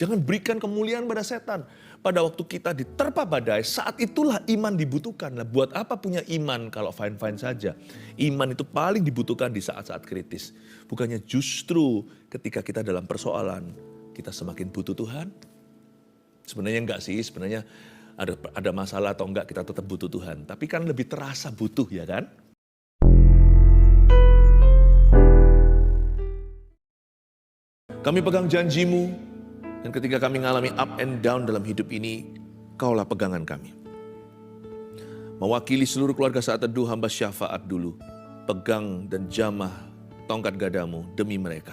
Jangan berikan kemuliaan pada setan. Pada waktu kita diterpa badai, saat itulah iman dibutuhkan. Nah, buat apa punya iman kalau fine-fine saja? Iman itu paling dibutuhkan di saat-saat kritis. Bukannya justru ketika kita dalam persoalan, kita semakin butuh Tuhan? Sebenarnya enggak sih, sebenarnya ada masalah atau enggak kita tetap butuh Tuhan. Tapi kan lebih terasa butuh, ya kan? Kami pegang janjimu, dan ketika kami mengalami up and down dalam hidup ini, Kaulah pegangan kami. Mewakili seluruh keluarga Saat Teduh, hamba syafaat dulu. Pegang dan jamah tongkat gadamu demi mereka.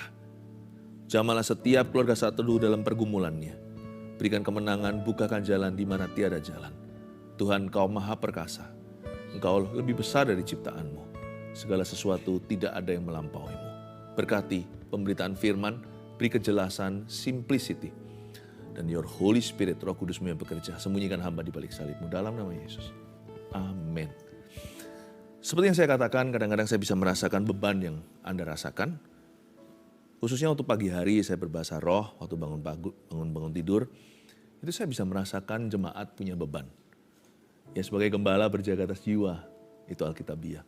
Jamalah setiap keluarga Saat Teduh dalam pergumulannya. Berikan kemenangan, bukakan jalan di mana tiada jalan. Tuhan, Kau maha perkasa. Engkau lebih besar dari ciptaanmu. Segala sesuatu tidak ada yang melampauimu. Berkati pemberitaan firman, beri kejelasan, simplicity. Dan your Holy Spirit, Roh Kudus-Mu yang bekerja. Sembunyikan hamba di balik salib-Mu dalam nama Yesus. Amin. Seperti yang saya katakan, kadang-kadang saya bisa merasakan beban yang Anda rasakan. Khususnya waktu pagi hari saya berbahasa roh, waktu bangun tidur. Itu saya bisa merasakan jemaat punya beban. Ya, sebagai gembala berjaga atas jiwa, itu Alkitabiah.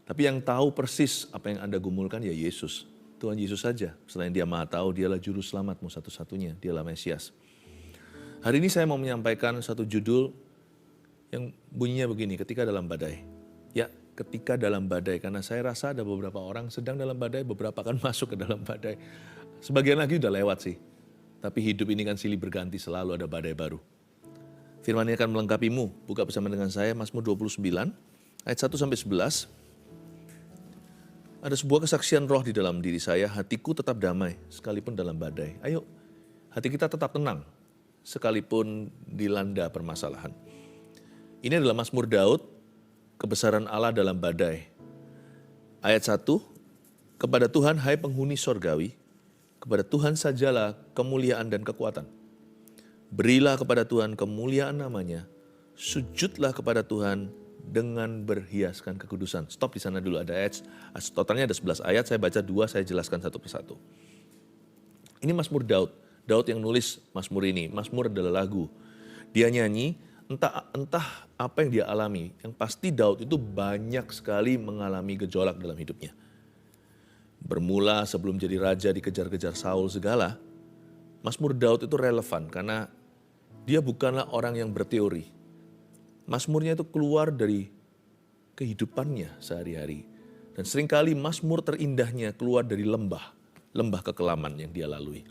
Tapi yang tahu persis apa yang Anda gumulkan ya Yesus. Tuhan Yesus saja. Selain Dia Maha Tahu, Dialah Juru Selamatmu satu-satunya. Dialah Mesias. Hari ini saya mau menyampaikan satu judul yang bunyinya begini, ketika dalam badai. Ya, ketika dalam badai. Karena saya rasa ada beberapa orang sedang dalam badai, beberapa akan masuk ke dalam badai. Sebagian lagi udah lewat sih. Tapi hidup ini kan silih berganti, selalu ada badai baru. Firman-Nya akan melengkapimu. Buka bersama dengan saya, Mazmur 29, ayat 1-11. Ada sebuah kesaksian roh di dalam diri saya, hatiku tetap damai sekalipun dalam badai. Ayo, hati kita tetap tenang sekalipun dilanda permasalahan. Ini adalah Mazmur Daud, kebesaran Allah dalam badai. Ayat 1, kepada Tuhan hai penghuni sorgawi, kepada Tuhan sajalah kemuliaan dan kekuatan. Berilah kepada Tuhan kemuliaan namanya, sujudlah kepada Tuhan dengan berhiaskan kekudusan. Stop di sana dulu, ada ayat, totalnya ada 11 ayat, saya baca 2, saya jelaskan satu persatu. Ini Mazmur Daud, Daud yang nulis Mazmur ini. Mazmur adalah lagu. Dia nyanyi, entah apa yang dia alami. Yang pasti Daud itu banyak sekali mengalami gejolak dalam hidupnya. Bermula sebelum jadi raja dikejar-kejar Saul segala, Mazmur Daud itu relevan karena dia bukanlah orang yang berteori. Mazmurnya itu keluar dari kehidupannya sehari-hari. Dan seringkali mazmur terindahnya keluar dari lembah kekelaman yang dia lalui.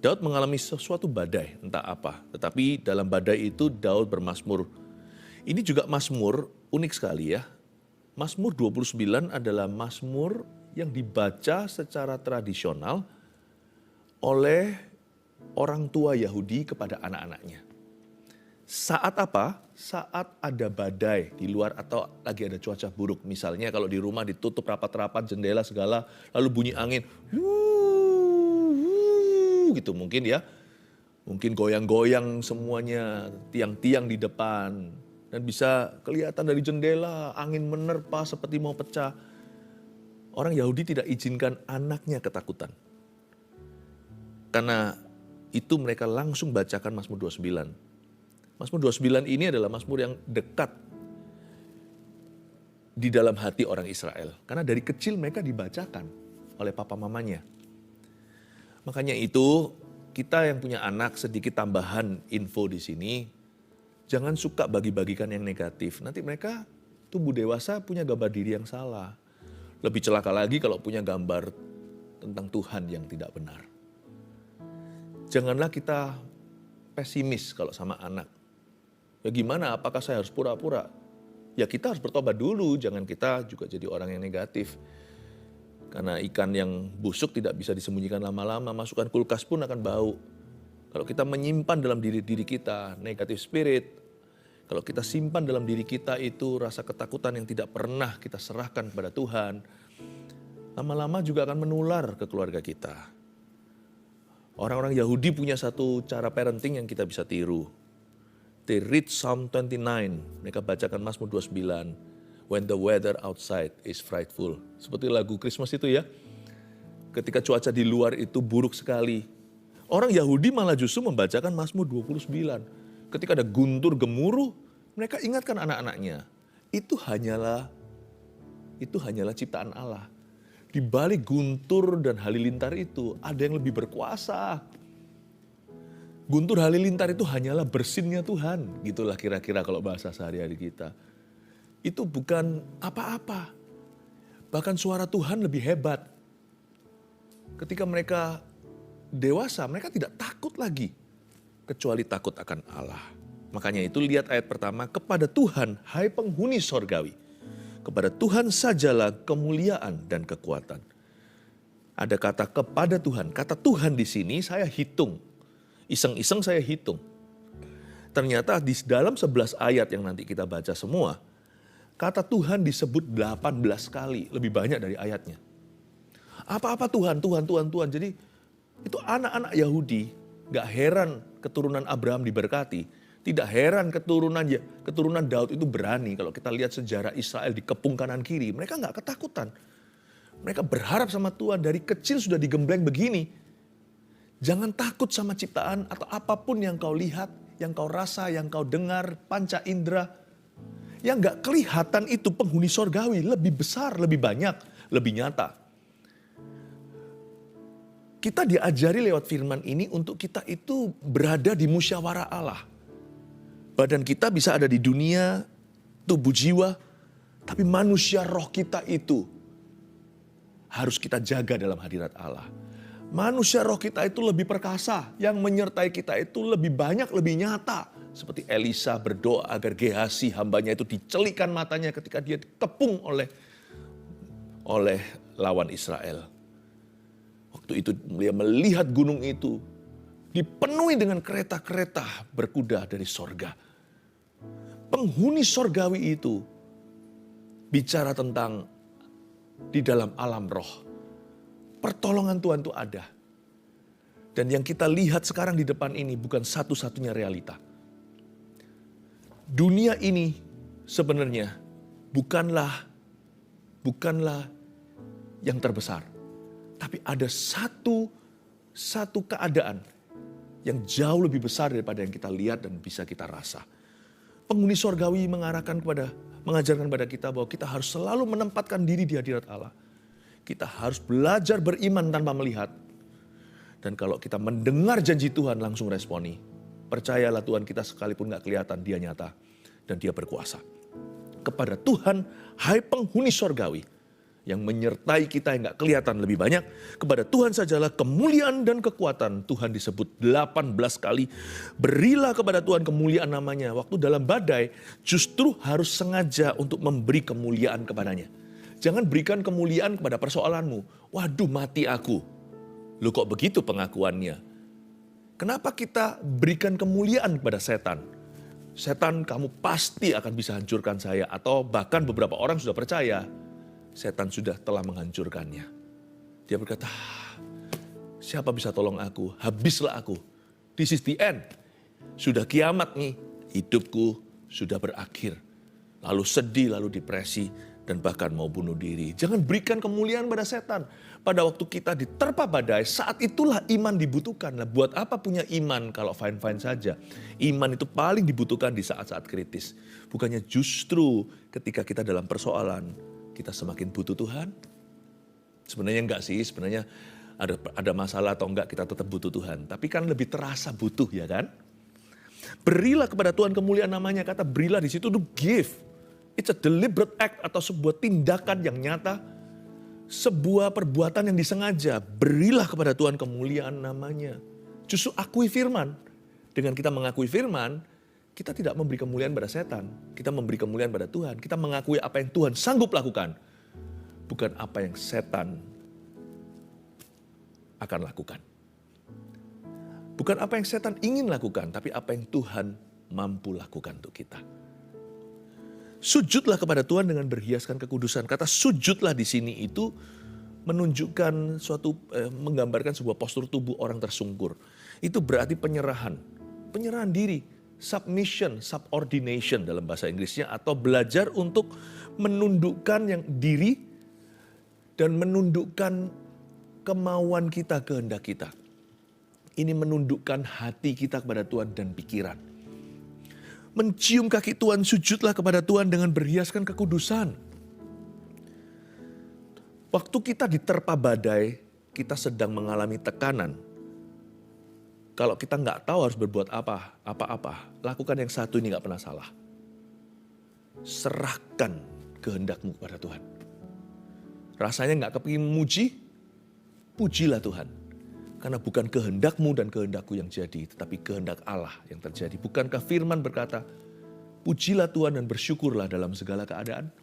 Daud mengalami sesuatu badai, entah apa. Tetapi dalam badai itu Daud bermazmur. Ini juga mazmur unik sekali ya. Mazmur 29 adalah mazmur yang dibaca secara tradisional oleh orang tua Yahudi kepada anak-anaknya. Saat apa? Saat ada badai di luar atau lagi ada cuaca buruk. Misalnya kalau di rumah ditutup rapat-rapat, jendela segala, lalu bunyi angin, gitu mungkin ya. Mungkin goyang-goyang semuanya, tiang-tiang di depan. Dan bisa kelihatan dari jendela, angin menerpa seperti mau pecah. Orang Yahudi tidak izinkan anaknya ketakutan. Karena itu mereka langsung bacakan Mazmur 29. Mazmur 29 ini adalah mazmur yang dekat di dalam hati orang Israel. Karena dari kecil mereka dibacakan oleh papa mamanya. Makanya itu kita yang punya anak, sedikit tambahan info di sini. Jangan suka bagi-bagikan yang negatif. Nanti mereka tumbuh dewasa punya gambar diri yang salah. Lebih celaka lagi kalau punya gambar tentang Tuhan yang tidak benar. Janganlah kita pesimis kalau sama anak. Ya gimana, apakah saya harus pura-pura? Ya kita harus bertobat dulu, jangan kita juga jadi orang yang negatif. Karena ikan yang busuk tidak bisa disembunyikan lama-lama, masukkan kulkas pun akan bau. Kalau kita menyimpan dalam diri kita negatif spirit, kalau kita simpan dalam diri kita itu rasa ketakutan yang tidak pernah kita serahkan kepada Tuhan, lama-lama juga akan menular ke keluarga kita. Orang-orang Yahudi punya satu cara parenting yang kita bisa tiru. They read Psalm 29, mereka bacakan Mazmur 29, when the weather outside is frightful. Seperti lagu Christmas itu ya, ketika cuaca di luar itu buruk sekali. Orang Yahudi malah justru membacakan Mazmur 29. Ketika ada guntur gemuruh, mereka ingatkan anak-anaknya. Itu hanyalah ciptaan Allah. Di balik guntur dan halilintar itu ada yang lebih berkuasa. Guntur halilintar itu hanyalah bersinnya Tuhan. Gitulah kira-kira kalau bahasa sehari-hari kita. Itu bukan apa-apa. Bahkan suara Tuhan lebih hebat. Ketika mereka dewasa, mereka tidak takut lagi. Kecuali takut akan Allah. Makanya itu lihat ayat pertama, kepada Tuhan, hai penghuni sorgawi. Kepada Tuhan sajalah kemuliaan dan kekuatan. Ada kata kepada Tuhan. Kata Tuhan di sini saya hitung. Iseng-iseng saya hitung. Ternyata di dalam 11 ayat yang nanti kita baca semua, kata Tuhan disebut 18 kali. Lebih banyak dari ayatnya. Apa-apa Tuhan, Tuhan, Tuhan, Tuhan. Jadi itu anak-anak Yahudi, gak heran keturunan Abraham diberkati. Tidak heran keturunan Daud itu berani. Kalau kita lihat sejarah Israel dikepung kanan kiri, mereka gak ketakutan. Mereka berharap sama Tuhan, dari kecil sudah digembleng begini. Jangan takut sama ciptaan atau apapun yang kau lihat, yang kau rasa, yang kau dengar, panca indera. Yang gak kelihatan itu penghuni sorgawi, lebih besar, lebih banyak, lebih nyata. Kita diajari lewat firman ini untuk kita itu berada di musyawarah Allah. Badan kita bisa ada di dunia, tubuh jiwa, tapi manusia roh kita itu harus kita jaga dalam hadirat Allah. Manusia roh kita itu lebih perkasa, yang menyertai kita itu lebih banyak, lebih nyata. Seperti Elisa berdoa agar Gehazi hambanya itu dicelikkan matanya ketika dia dikepung oleh lawan Israel. Waktu itu dia melihat gunung itu dipenuhi dengan kereta-kereta berkuda dari sorga. Penghuni sorgawi itu bicara tentang di dalam alam roh. Pertolongan Tuhan itu ada. Dan yang kita lihat sekarang di depan ini bukan satu-satunya realita. Dunia ini sebenarnya bukanlah yang terbesar. Tapi ada satu keadaan yang jauh lebih besar daripada yang kita lihat dan bisa kita rasa. Penghuni sorgawi mengajarkan kepada kita bahwa kita harus selalu menempatkan diri di hadirat Allah. Kita harus belajar beriman tanpa melihat. Dan kalau kita mendengar janji Tuhan langsung responi. Percayalah Tuhan kita sekalipun gak kelihatan, dia nyata. Dan dia berkuasa. Kepada Tuhan, hai penghuni sorgawi. Yang menyertai kita yang gak kelihatan lebih banyak. Kepada Tuhan sajalah kemuliaan dan kekuatan. Tuhan disebut 18 kali. Berilah kepada Tuhan kemuliaan namanya. Waktu dalam badai justru harus sengaja untuk memberi kemuliaan kepadanya. Jangan berikan kemuliaan kepada persoalanmu. Waduh mati aku. Loh kok begitu pengakuannya? Kenapa kita berikan kemuliaan kepada setan? Setan kamu pasti akan bisa hancurkan saya. Atau bahkan beberapa orang sudah percaya. Setan sudah telah menghancurkannya. Dia berkata, siapa bisa tolong aku? Habislah aku. This is the end. Sudah kiamat nih. Hidupku sudah berakhir. Lalu sedih, lalu depresi, dan bahkan mau bunuh diri. Jangan berikan kemuliaan pada setan. Pada waktu kita diterpa badai, saat itulah iman dibutuhkan. Nah, buat apa punya iman kalau fine-fine saja? Iman itu paling dibutuhkan di saat-saat kritis. Bukannya justru ketika kita dalam persoalan, kita semakin butuh Tuhan? Sebenarnya enggak sih, sebenarnya ada masalah atau enggak kita tetap butuh Tuhan. Tapi kan lebih terasa butuh ya kan? Berilah kepada Tuhan kemuliaan namanya, kata berilah di situ to give. It's a deliberate act atau sebuah tindakan yang nyata. Sebuah perbuatan yang disengaja. Berilah kepada Tuhan kemuliaan namanya. Justru akui firman. Dengan kita mengakui firman, kita tidak memberi kemuliaan pada setan. Kita memberi kemuliaan pada Tuhan. Kita mengakui apa yang Tuhan sanggup lakukan. Bukan apa yang setan akan lakukan. Bukan apa yang setan ingin lakukan. Tapi apa yang Tuhan mampu lakukan untuk kita. Sujudlah kepada Tuhan dengan berhiaskan kekudusan. Kata sujudlah di sini itu menunjukkan menggambarkan sebuah postur tubuh orang tersungkur. Itu berarti penyerahan. Penyerahan diri. Submission, subordination dalam bahasa Inggrisnya, atau belajar untuk menundukkan yang diri dan menundukkan kemauan kita, kehendak kita. Ini menundukkan hati kita kepada Tuhan dan pikiran. Mencium kaki Tuhan, sujudlah kepada Tuhan dengan berhiaskan kekudusan. Waktu kita diterpa badai, kita sedang mengalami tekanan. Kalau kita nggak tahu harus berbuat apa-apa, lakukan yang satu ini nggak pernah salah. Serahkan kehendakmu kepada Tuhan. Rasanya nggak kepingin memuji, pujilah Tuhan. Karena bukan kehendakmu dan kehendakku yang jadi, tetapi kehendak Allah yang terjadi. Bukankah firman berkata, pujilah Tuhan dan bersyukurlah dalam segala keadaan.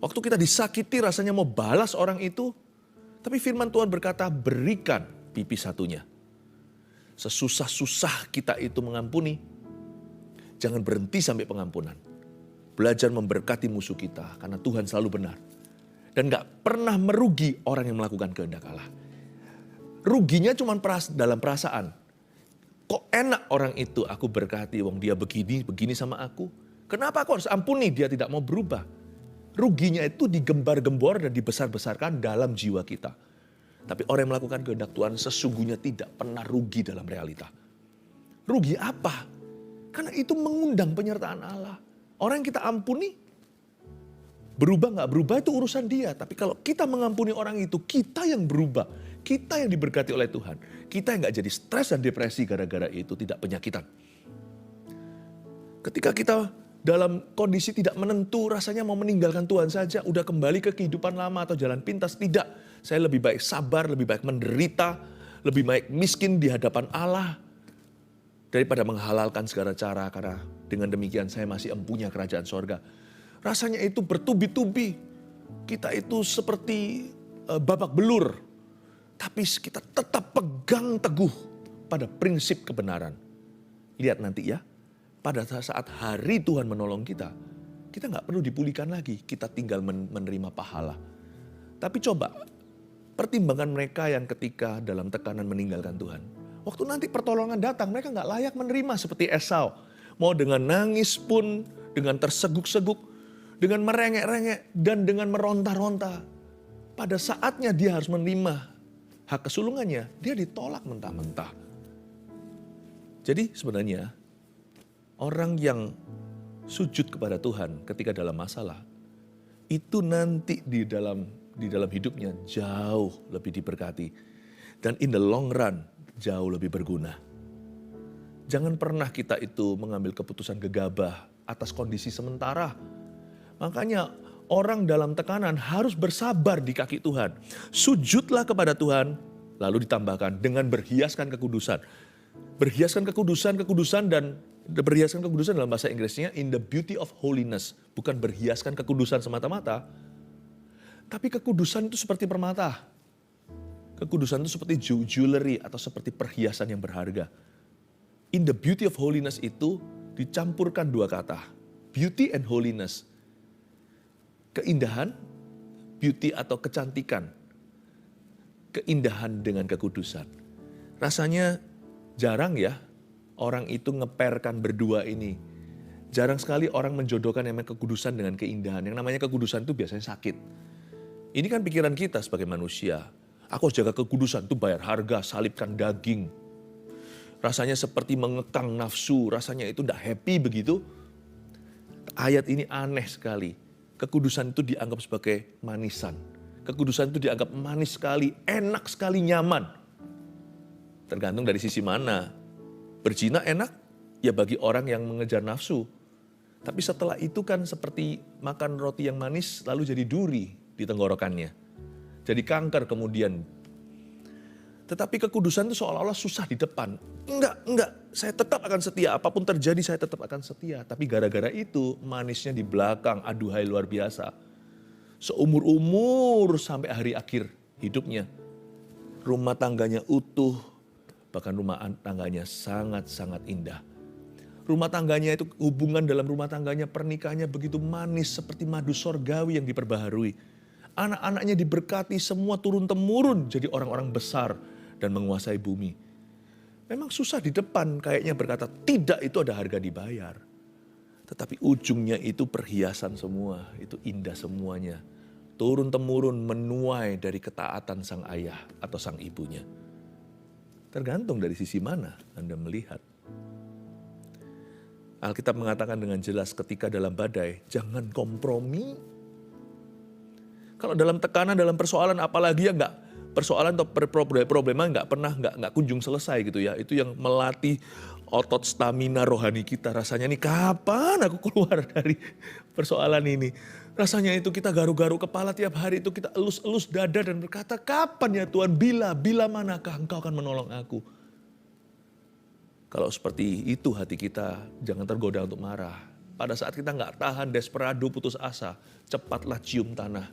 Waktu kita disakiti rasanya mau balas orang itu, tapi firman Tuhan berkata, berikan pipi satunya. Sesusah-susah kita itu mengampuni, jangan berhenti sampai pengampunan. Belajar memberkati musuh kita, karena Tuhan selalu benar. Dan gak pernah merugi orang yang melakukan kehendak Allah. Ruginya cuma dalam perasaan. Kok enak orang itu aku berkati, wong dia begini sama aku. Kenapa aku harus ampuni, dia tidak mau berubah. Ruginya itu digembar-gembor dan dibesar-besarkan dalam jiwa kita. Tapi orang yang melakukan kehendak Tuhan sesungguhnya tidak pernah rugi dalam realita. Rugi apa? Karena itu mengundang penyertaan Allah. Orang yang kita ampuni, berubah gak berubah itu urusan dia. Tapi kalau kita mengampuni orang itu, kita yang berubah. Kita yang diberkati oleh Tuhan. Kita yang gak jadi stres dan depresi gara-gara itu, tidak penyakitan. Ketika kita dalam kondisi tidak menentu, rasanya mau meninggalkan Tuhan saja, udah kembali ke kehidupan lama atau jalan pintas. Tidak, saya lebih baik sabar, lebih baik menderita, lebih baik miskin di hadapan Allah, daripada menghalalkan segala cara, karena dengan demikian saya masih empunya kerajaan sorga. Rasanya itu bertubi-tubi, kita itu seperti babak belur. Tapi kita tetap pegang teguh pada prinsip kebenaran. Lihat nanti ya, pada saat hari Tuhan menolong kita, kita gak perlu dipulihkan lagi, kita tinggal menerima pahala. Tapi coba, pertimbangan mereka yang ketika dalam tekanan meninggalkan Tuhan. Waktu nanti pertolongan datang, mereka gak layak menerima seperti Esau. Mau dengan nangis pun, dengan terseguk-seguk, dengan merengek-rengek, dan dengan meronta-ronta. Pada saatnya dia harus menerima hak kesulungannya, dia ditolak mentah-mentah. Jadi sebenarnya orang yang sujud kepada Tuhan ketika dalam masalah, itu nanti di dalam hidupnya jauh lebih diberkati. Dan in the long run jauh lebih berguna. Jangan pernah kita itu mengambil keputusan gegabah atas kondisi sementara. Makanya orang dalam tekanan harus bersabar di kaki Tuhan. Sujudlah kepada Tuhan, lalu ditambahkan dengan berhiaskan kekudusan. Berhiaskan kekudusan dan berhiaskan kekudusan dalam bahasa Inggrisnya in the beauty of holiness. Bukan berhiaskan kekudusan semata-mata, tapi kekudusan itu seperti permata. Kekudusan itu seperti jewelry atau seperti perhiasan yang berharga. In the beauty of holiness itu dicampurkan dua kata, beauty and holiness. Keindahan, beauty atau kecantikan. Keindahan dengan kekudusan. Rasanya jarang ya orang itu ngeperkan berdua ini. Jarang sekali orang menjodohkan yang namanya kekudusan dengan keindahan. Yang namanya kekudusan itu biasanya sakit. Ini kan pikiran kita sebagai manusia. Aku harus jaga kekudusan itu bayar harga, salibkan daging. Rasanya seperti mengekang nafsu, rasanya itu tidak happy begitu. Ayat ini aneh sekali. Kekudusan itu dianggap sebagai manisan. Kekudusan itu dianggap manis sekali, enak sekali, nyaman. Tergantung dari sisi mana. Berzina enak, ya bagi orang yang mengejar nafsu. Tapi setelah itu kan seperti makan roti yang manis lalu jadi duri di tenggorokannya. Jadi kanker kemudian. Tetapi kekudusan itu seolah-olah susah di depan. Enggak, saya tetap akan setia. Apapun terjadi saya tetap akan setia. Tapi gara-gara itu manisnya di belakang, aduhai luar biasa. Seumur-umur sampai hari akhir hidupnya. Rumah tangganya utuh, bahkan rumah tangganya sangat-sangat indah. Rumah tangganya itu, hubungan dalam rumah tangganya, pernikahannya begitu manis seperti madu sorgawi yang diperbaharui. Anak-anaknya diberkati, semua turun-temurun jadi orang-orang besar dan menguasai bumi. Memang susah di depan kayaknya berkata tidak, itu ada harga dibayar. Tetapi ujungnya itu perhiasan semua, itu indah semuanya. Turun-temurun menuai dari ketaatan sang ayah atau sang ibunya. Tergantung dari sisi mana Anda melihat. Alkitab mengatakan dengan jelas ketika dalam badai, jangan kompromi. Kalau dalam tekanan, dalam persoalan, apalagi ya persoalan atau problema nggak kunjung selesai gitu ya. Itu yang melatih otot stamina rohani kita. Rasanya nih kapan aku keluar dari persoalan ini. Rasanya itu kita garu-garu kepala tiap hari itu kita elus-elus dada dan berkata, kapan ya Tuhan, bila manakah Engkau akan menolong aku. Kalau seperti itu hati kita, jangan tergoda untuk marah. Pada saat kita nggak tahan, desperado, putus asa, cepatlah cium tanah.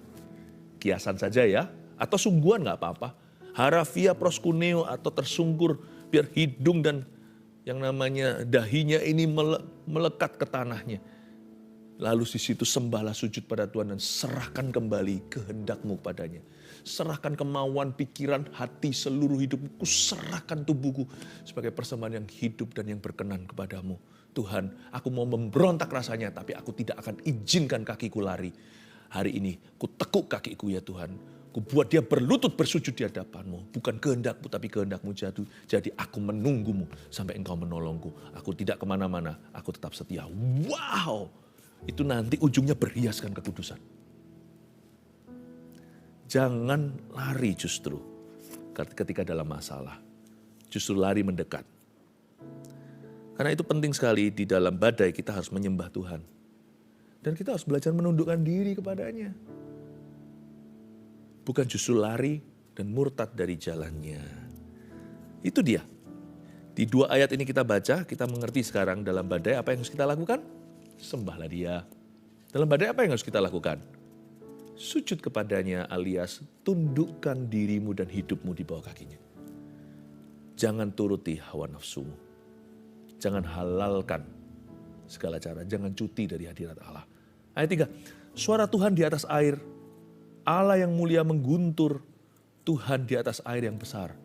Kiasan saja ya, atau sungguhan nggak apa-apa. Harafia proskuneo atau tersungkur, biar hidung dan yang namanya dahinya ini melekat ke tanahnya. Lalu di situ sembahlah sujud pada Tuhan dan serahkan kembali kehendak-Mu padanya. Serahkan kemauan, pikiran, hati, seluruh hidupku, serahkan tubuhku sebagai persembahan yang hidup dan yang berkenan kepadamu. Tuhan, aku mau memberontak rasanya, tapi aku tidak akan izinkan kakiku lari. Hari ini, ku tekuk kakiku ya Tuhan. Ku buat dia berlutut bersujud di hadapan-Mu. Bukan kehendak-Mu, tapi kehendak-Mu jatuh. Jadi aku menunggu-Mu sampai Engkau menolongku. Aku tidak kemana-mana, aku tetap setia. Wow! Itu nanti ujungnya berhiaskan kekudusan. Jangan lari justru ketika dalam masalah. Justru lari mendekat. Karena itu penting sekali di dalam badai kita harus menyembah Tuhan. Dan kita harus belajar menundukkan diri kepadanya. Bukan justru lari dan murtad dari jalannya. Itu dia. Di 2 ayat ini kita baca, kita mengerti sekarang dalam badai apa yang harus kita lakukan? Sembahlah dia. Dalam badai apa yang harus kita lakukan? Sujud kepadanya alias tundukkan dirimu dan hidupmu di bawah kakinya. Jangan turuti hawa nafsumu. Jangan halalkan segala cara. Jangan cuti dari hadirat Allah. Ayat 3. Suara Tuhan di atas air. Allah yang mulia mengguntur. Tuhan di atas air yang besar.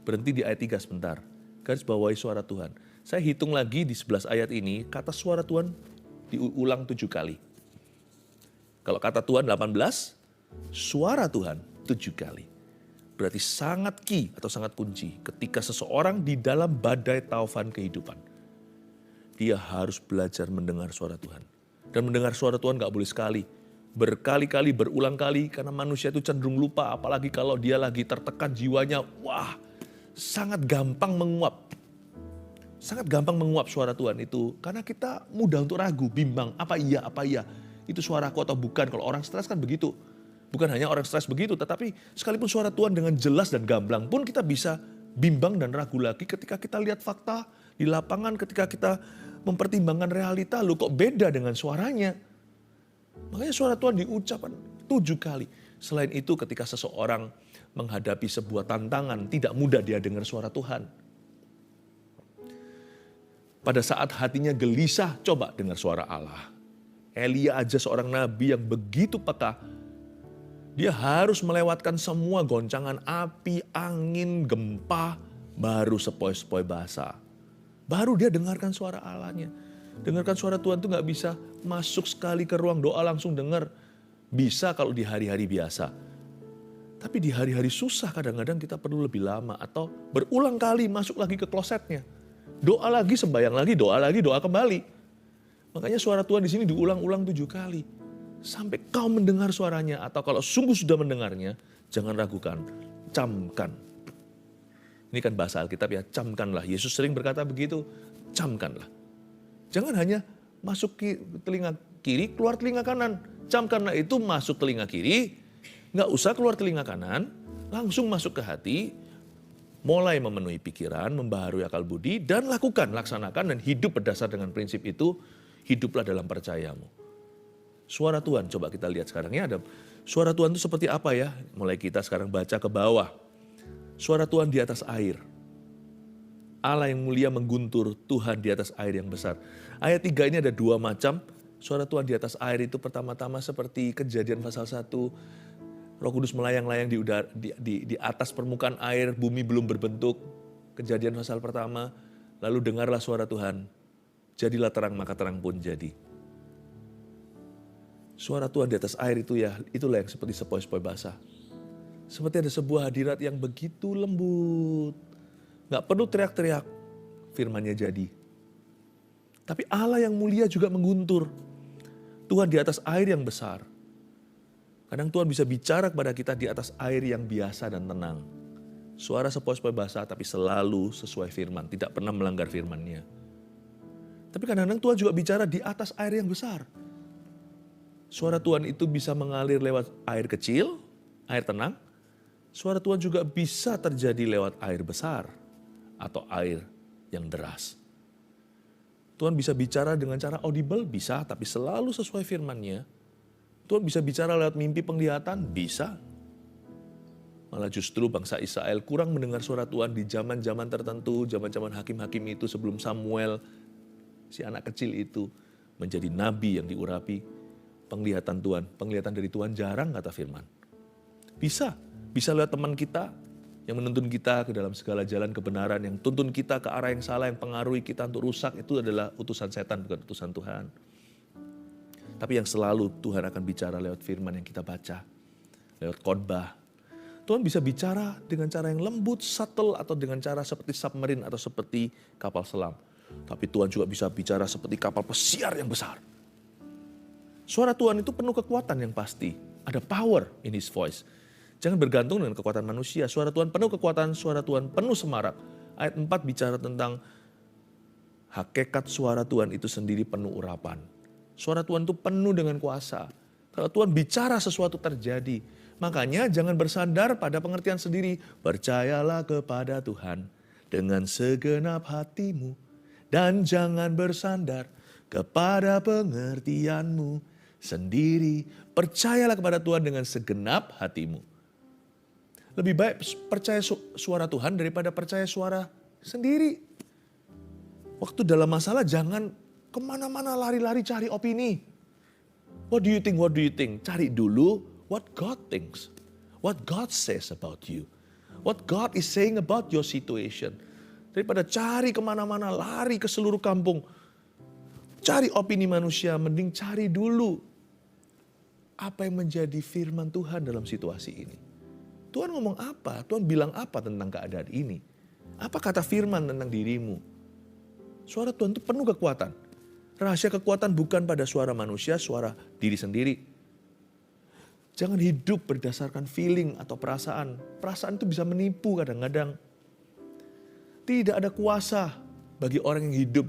Berhenti di ayat 3 sebentar. Garis bawahi suara Tuhan. Saya hitung lagi di 11 ayat ini. Kata suara Tuhan diulang 7 kali. Kalau kata Tuhan 18, suara Tuhan 7 kali. Berarti sangat key atau sangat kunci ketika seseorang di dalam badai taufan kehidupan. Dia harus belajar mendengar suara Tuhan. Dan mendengar suara Tuhan gak boleh sekali. Berkali-kali, berulang kali karena manusia itu cenderung lupa. Apalagi kalau dia lagi tertekan jiwanya. Wah, sangat gampang menguap. Sangat gampang menguap suara Tuhan itu. Karena kita mudah untuk ragu, bimbang. Apa iya? Itu suaraku atau bukan? Kalau orang stres kan begitu. Bukan hanya orang stres begitu, tetapi sekalipun suara Tuhan dengan jelas dan gamblang pun kita bisa bimbang dan ragu lagi ketika kita lihat fakta di lapangan, ketika kita mempertimbangkan realita. Loh kok beda dengan suaranya? Makanya suara Tuhan diucapkan 7 kali. Selain itu ketika seseorang menghadapi sebuah tantangan, tidak mudah dia dengar suara Tuhan. Pada saat hatinya gelisah, coba dengar suara Allah. Elia aja seorang nabi yang begitu peka. Dia harus melewatkan semua goncangan api, angin, gempa, baru sepoi-sepoi basah. Baru dia dengarkan suara Allahnya. Dengarkan suara Tuhan itu gak bisa masuk sekali ke ruang doa langsung dengar. Bisa kalau di hari-hari biasa. Tapi di hari-hari susah kadang-kadang kita perlu lebih lama. Atau berulang kali masuk lagi ke klosetnya. Doa lagi, sembahyang lagi, doa kembali. Makanya suara Tuhan di sini diulang-ulang 7 kali. Sampai kau mendengar suaranya. Atau kalau sungguh sudah mendengarnya, jangan ragukan, camkan. Ini kan bahasa Alkitab ya, camkanlah. Yesus sering berkata begitu, camkanlah. Jangan hanya masuk telinga kiri, keluar telinga kanan. Camkanlah itu masuk telinga kiri, nggak usah keluar telinga kanan, langsung masuk ke hati, mulai memenuhi pikiran, membaharui akal budi, dan laksanakan dan hidup berdasar dengan prinsip itu, hiduplah dalam percayamu. Suara Tuhan, coba kita lihat sekarang ya, ada suara Tuhan itu seperti apa ya? Mulai kita sekarang baca ke bawah. Suara Tuhan di atas air. Allah yang mulia mengguntur, Tuhan di atas air yang besar. Ayat 3 ini ada 2 macam. Suara Tuhan di atas air itu pertama-tama seperti Kejadian pasal 1. Roh Kudus melayang-layang di atas permukaan air, bumi belum berbentuk. Kejadian pasal pertama. Lalu dengarlah suara Tuhan. Jadilah terang, maka terang pun jadi. Suara Tuhan di atas air itu ya, itulah yang seperti sepoi-sepoi basah. Seperti ada sebuah hadirat yang begitu lembut. Nggak perlu teriak-teriak, firman-Nya jadi. Tapi Allah yang mulia juga mengguntur. Tuhan di atas air yang besar. Kadang Tuhan bisa bicara kepada kita di atas air yang biasa dan tenang. Suara sepoi-sepoi basah tapi selalu sesuai firman, tidak pernah melanggar firman-Nya. Tapi kadang-kadang Tuhan juga bicara di atas air yang besar. Suara Tuhan itu bisa mengalir lewat air kecil, air tenang. Suara Tuhan juga bisa terjadi lewat air besar atau air yang deras. Tuhan bisa bicara dengan cara audible, bisa, tapi selalu sesuai firman-Nya. Tuhan bisa bicara lewat mimpi penglihatan, bisa. Malah justru bangsa Israel kurang mendengar suara Tuhan di zaman-zaman tertentu, zaman-zaman hakim-hakim itu sebelum Samuel, si anak kecil itu, menjadi nabi yang diurapi. Penglihatan Tuhan, penglihatan dari Tuhan jarang kata firman. Bisa lewat teman kita yang menuntun kita ke dalam segala jalan kebenaran, yang tuntun kita ke arah yang salah, yang pengaruhi kita untuk rusak, itu adalah utusan setan, bukan utusan Tuhan. Tapi yang selalu Tuhan akan bicara lewat firman yang kita baca, lewat khotbah. Tuhan bisa bicara dengan cara yang lembut, subtle, atau dengan cara seperti submarine atau seperti kapal selam. Tapi Tuhan juga bisa bicara seperti kapal pesiar yang besar. Suara Tuhan itu penuh kekuatan yang pasti. Ada power in His voice. Jangan bergantung dengan kekuatan manusia. Suara Tuhan penuh kekuatan, suara Tuhan penuh semarak. Ayat 4 bicara tentang hakikat suara Tuhan itu sendiri penuh urapan. Suara Tuhan itu penuh dengan kuasa. Kalau Tuhan bicara sesuatu terjadi. Makanya jangan bersandar pada pengertian sendiri. Percayalah kepada Tuhan dengan segenap hatimu. Dan jangan bersandar kepada pengertianmu sendiri. Percayalah kepada Tuhan dengan segenap hatimu. Lebih baik percaya suara Tuhan daripada percaya suara sendiri. Waktu dalam masalah jangan kemana-mana lari-lari cari opini. What do you think? What do you think? Cari dulu what God thinks. What God says about you. What God is saying about your situation. Daripada cari kemana-mana, lari ke seluruh kampung. Cari opini manusia, mending cari dulu apa yang menjadi firman Tuhan dalam situasi ini. Tuhan ngomong apa? Tuhan bilang apa tentang keadaan ini? Apa kata firman tentang dirimu? Suara Tuhan itu penuh kekuatan. Rahasia kekuatan bukan pada suara manusia, suara diri sendiri. Jangan hidup berdasarkan feeling atau perasaan. Perasaan itu bisa menipu kadang-kadang. Tidak ada kuasa bagi orang yang hidup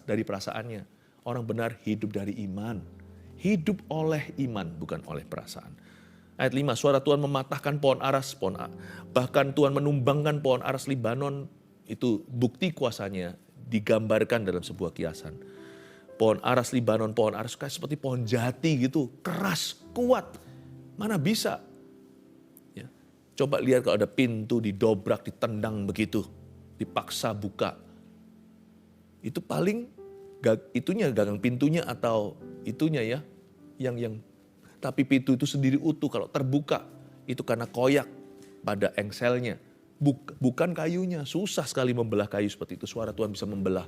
dari perasaannya. Orang benar hidup dari iman. Hidup oleh iman, bukan oleh perasaan. Ayat 5, suara Tuhan mematahkan pohon aras. Bahkan Tuhan menumbangkan pohon aras Libanon. Itu bukti kuasanya digambarkan dalam sebuah kiasan. Pohon aras Libanon, pohon aras kayak seperti pohon jati gitu. Keras, kuat. Mana bisa. Ya. Coba lihat kalau ada pintu didobrak, ditendang begitu. Dipaksa buka. Itu paling gagang pintunya atau itunya ya. Tapi pintu itu sendiri utuh kalau terbuka. Itu karena koyak pada engselnya. Bukan kayunya. Susah sekali membelah kayu seperti itu. Suara Tuhan bisa membelah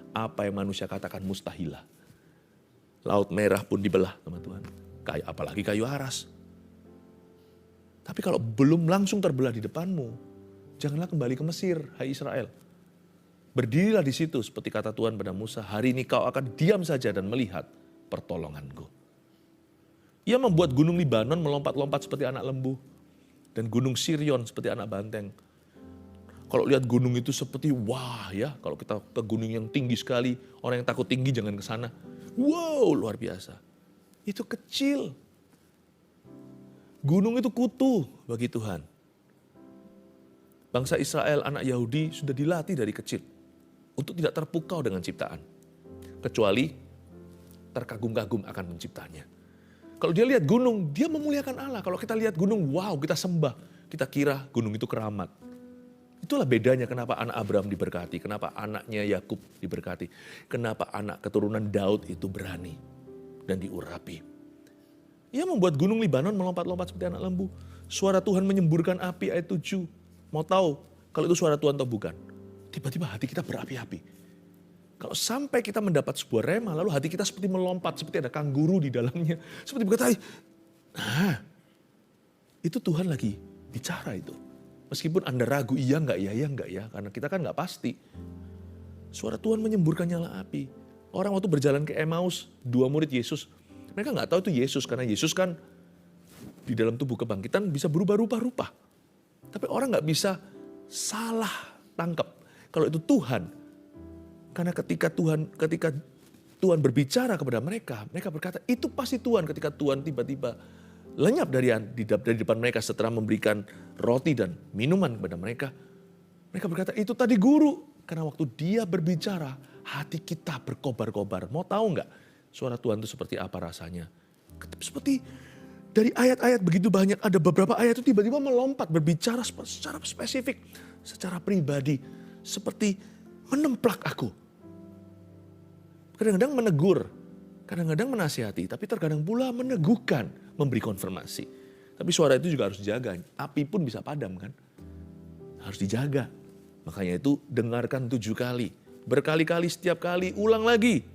apa yang manusia katakan mustahilah. Laut Merah pun dibelah sama Tuhan. Apalagi kayu aras. Tapi kalau belum langsung terbelah di depanmu, janganlah kembali ke Mesir, hai Israel. Berdirilah di situ seperti kata Tuhan pada Musa, hari ini kau akan diam saja dan melihat pertolonganku. Ia membuat gunung Libanon melompat-lompat seperti anak lembu. Dan gunung Sirion seperti anak banteng. Kalau lihat gunung itu seperti wah ya. Kalau kita ke gunung yang tinggi sekali, orang yang takut tinggi jangan ke sana. Wow, luar biasa. Itu kecil. Gunung itu kutu bagi Tuhan. Bangsa Israel, anak Yahudi sudah dilatih dari kecil untuk tidak terpukau dengan ciptaan. Kecuali terkagum-kagum akan penciptanya. Kalau dia lihat gunung, dia memuliakan Allah. Kalau kita lihat gunung, wow, kita sembah. Kita kira gunung itu keramat. Itulah bedanya kenapa anak Abraham diberkati, kenapa anaknya Yakub diberkati, kenapa anak keturunan Daud itu berani dan diurapi. Ia membuat gunung Libanon melompat-lompat seperti anak lembu. Suara Tuhan menyemburkan api, ayat 7. Mau tahu kalau itu suara Tuhan atau bukan? Tiba-tiba hati kita berapi-api. Kalau sampai kita mendapat sebuah rema, lalu hati kita seperti melompat, seperti ada kangguru di dalamnya. Seperti berkata, nah, itu Tuhan lagi bicara itu. Meskipun Anda ragu, iya enggak ya, karena kita kan enggak pasti. Suara Tuhan menyemburkan nyala api. Orang waktu berjalan ke Emmaus, 2 murid Yesus, mereka enggak tahu itu Yesus, karena Yesus kan di dalam tubuh kebangkitan bisa berubah rupa-rupa. Tapi orang enggak bisa salah tangkap kalau itu Tuhan. Karena ketika Tuhan berbicara kepada mereka berkata, itu pasti Tuhan. Ketika Tuhan tiba-tiba lenyap dari depan mereka setelah memberikan roti dan minuman kepada mereka. Mereka berkata, itu tadi guru. Karena waktu dia berbicara, hati kita berkobar-kobar. Mau tahu nggak suara Tuhan itu seperti apa rasanya? Seperti dari ayat-ayat begitu banyak, ada beberapa ayat itu tiba-tiba melompat, berbicara secara spesifik, secara pribadi. Seperti menemplak aku. Kadang-kadang menegur, kadang-kadang menasihati, tapi terkadang pula meneguhkan, memberi konfirmasi. Tapi suara itu juga harus dijaga. Api pun bisa padam kan. Harus dijaga. Makanya itu dengarkan 7 kali. Berkali-kali, setiap kali, ulang lagi.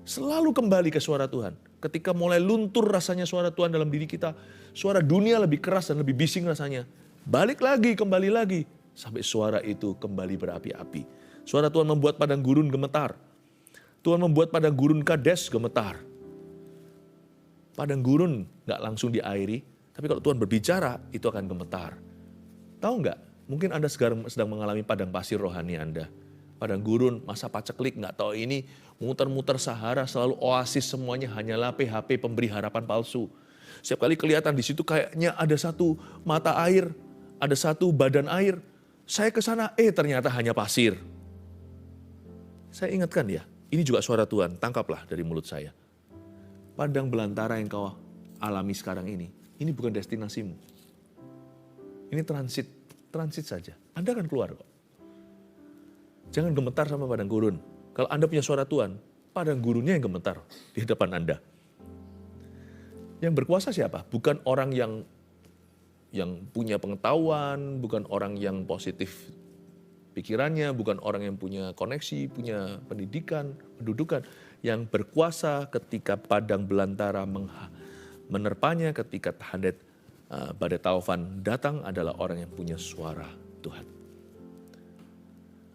Selalu kembali ke suara Tuhan. Ketika mulai luntur rasanya suara Tuhan dalam diri kita, suara dunia lebih keras dan lebih bising rasanya. Balik lagi, kembali lagi. Sampai suara itu kembali berapi-api. Suara Tuhan membuat padang gurun gemetar. Tuhan membuat padang gurun Kades gemetar. Padang gurun gak langsung diairi, tapi kalau Tuhan berbicara, itu akan gemetar. Tahu nggak? Mungkin Anda sedang mengalami padang pasir rohani Anda. Padang gurun, masa paceklik, nggak tahu ini, muter-muter Sahara, selalu oasis, semuanya hanyalah PHP, pemberi harapan palsu. Setiap kali kelihatan di situ kayaknya ada satu mata air, ada satu badan air. Saya ke sana, ternyata hanya pasir. Saya ingatkan ya, ini juga suara Tuhan, tangkaplah dari mulut saya. Padang belantara yang kau alami sekarang ini bukan destinasimu. Ini transit saja. Anda akan keluar kok. Jangan gemetar sama padang gurun. Kalau Anda punya suara Tuhan, padang gurunnya yang gemetar di depan Anda. Yang berkuasa siapa? Bukan orang yang punya pengetahuan, bukan orang yang positif pikirannya, bukan orang yang punya koneksi, punya pendidikan, pendudukan. Yang berkuasa ketika padang belantara menerpanya, ketika badai taufan datang adalah orang yang punya suara Tuhan.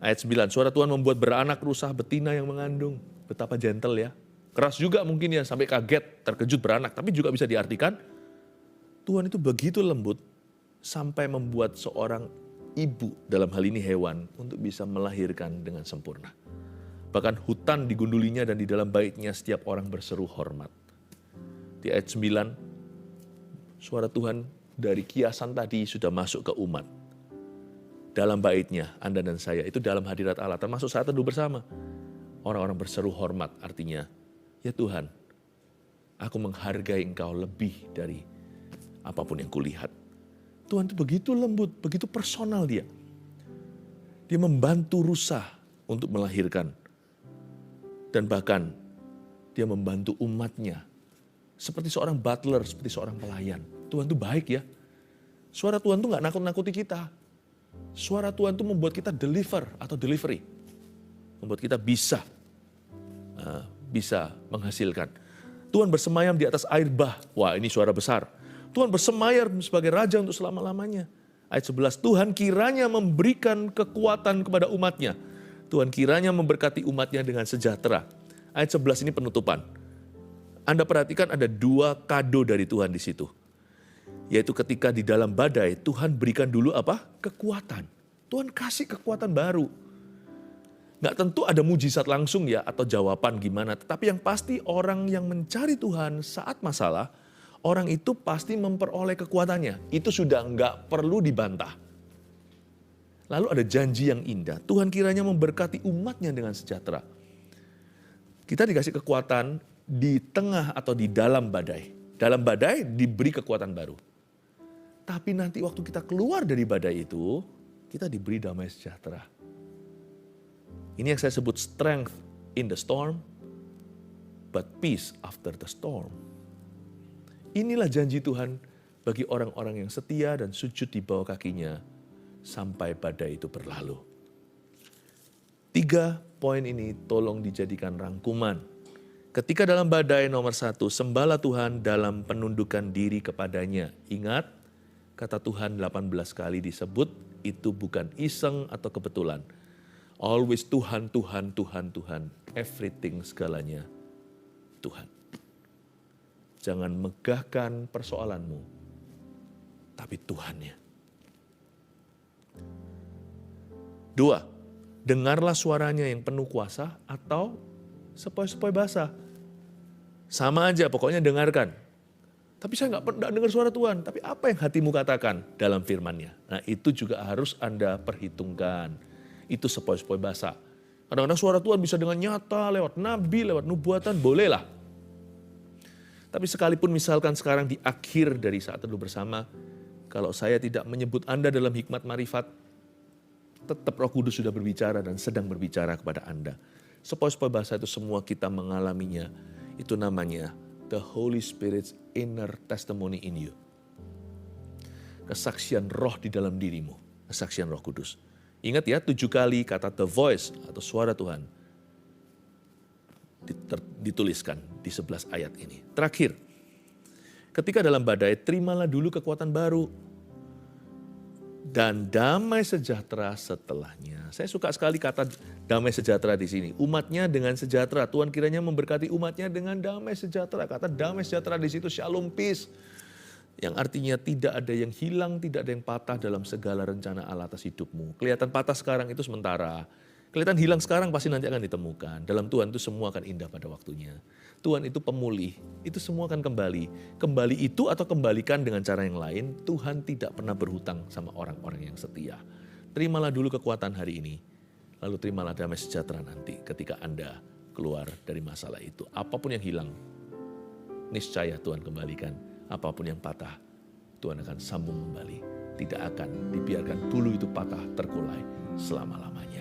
Ayat 9, suara Tuhan membuat beranak rusa betina yang mengandung. Betapa gentle ya. Keras juga mungkin ya, sampai kaget, terkejut beranak. Tapi juga bisa diartikan, Tuhan itu begitu lembut sampai membuat seorang ibu, dalam hal ini hewan, untuk bisa melahirkan dengan sempurna. Bahkan hutan digundulinya dan di dalam baitnya setiap orang berseru hormat. Di ayat 9, suara Tuhan dari kiasan tadi sudah masuk ke umat. Dalam baitnya, Anda dan saya, itu dalam hadirat Allah, termasuk saat teduh bersama. Orang-orang berseru hormat, artinya, ya Tuhan, aku menghargai Engkau lebih dari apapun yang kulihat. Tuhan itu begitu lembut, begitu personal dia. Dia membantu rusa untuk melahirkan. Dan bahkan dia membantu umatnya. Seperti seorang butler, seperti seorang pelayan. Tuhan itu baik ya. Suara Tuhan itu gak nakut-nakuti kita. Suara Tuhan itu membuat kita delivery. Membuat kita bisa menghasilkan. Tuhan bersemayam di atas air bah. Wah, ini suara besar. Tuhan bersemayam sebagai raja untuk selama-lamanya. Ayat 11, Tuhan kiranya memberikan kekuatan kepada umatnya. Tuhan kiranya memberkati umatnya dengan sejahtera. Ayat 11 ini penutupan. Anda perhatikan ada 2 kado dari Tuhan di situ. Yaitu ketika di dalam badai, Tuhan berikan dulu apa? Kekuatan. Tuhan kasih kekuatan baru. Nggak tentu ada mujizat langsung ya, atau jawaban gimana. Tetapi yang pasti orang yang mencari Tuhan saat masalah, orang itu pasti memperoleh kekuatannya. Itu sudah nggak perlu dibantah. Lalu ada janji yang indah. Tuhan kiranya memberkati umatnya dengan sejahtera. Kita dikasih kekuatan di tengah atau di dalam badai. Dalam badai diberi kekuatan baru. Tapi nanti waktu kita keluar dari badai itu, kita diberi damai sejahtera. Ini yang saya sebut strength in the storm, but peace after the storm. Inilah janji Tuhan bagi orang-orang yang setia dan sujud di bawah kakinya sampai badai itu berlalu. 3 poin ini tolong dijadikan rangkuman. Ketika dalam badai nomor 1, sembahlah Tuhan dalam penundukan diri kepadanya. Ingat, kata Tuhan 18 kali disebut, itu bukan iseng atau kebetulan. Always Tuhan, Tuhan, Tuhan, Tuhan. Everything, segalanya Tuhan. Jangan megahkan persoalanmu, tapi Tuhannya. 2, dengarlah suaranya yang penuh kuasa atau sepoi-sepoi basah. Sama aja, pokoknya dengarkan. Tapi saya nggak dengar suara Tuhan. Tapi apa yang hatimu katakan dalam firman-Nya? Nah, itu juga harus Anda perhitungkan. Itu sepoi-sepoi basah. Kadang-kadang suara Tuhan bisa dengan nyata, lewat nabi, lewat nubuatan, bolehlah. Tapi sekalipun misalkan sekarang di akhir dari saat teduh bersama, kalau saya tidak menyebut Anda dalam hikmat marifat, tetap Roh Kudus sudah berbicara dan sedang berbicara kepada Anda. Sepoi-sepoi basah itu semua kita mengalaminya. Itu namanya the Holy Spirit's inner testimony in you. Kesaksian roh di dalam dirimu. Kesaksian Roh Kudus. Ingat ya, 7 kali kata the voice atau suara Tuhan dituliskan di 11 ayat ini. Terakhir, ketika dalam badai, terimalah dulu kekuatan baru dan damai sejahtera setelahnya. Saya suka sekali kata damai sejahtera di sini. Umatnya dengan sejahtera. Tuhan kiranya memberkati umatnya dengan damai sejahtera. Kata damai sejahtera di situ shalom peace. Yang artinya tidak ada yang hilang, tidak ada yang patah dalam segala rencana Allah atas hidupmu. Kelihatan patah sekarang itu sementara. Kelihatan hilang sekarang pasti nanti akan ditemukan. Dalam Tuhan itu semua akan indah pada waktunya. Tuhan itu pemulih, itu semua akan kembali. Kembali itu atau kembalikan dengan cara yang lain, Tuhan tidak pernah berhutang sama orang-orang yang setia. Terimalah dulu kekuatan hari ini, lalu terimalah damai sejahtera nanti ketika Anda keluar dari masalah itu. Apapun yang hilang, niscaya Tuhan kembalikan. Apapun yang patah, Tuhan akan sambung kembali. Tidak akan dibiarkan bulu itu patah terkulai selama-lamanya.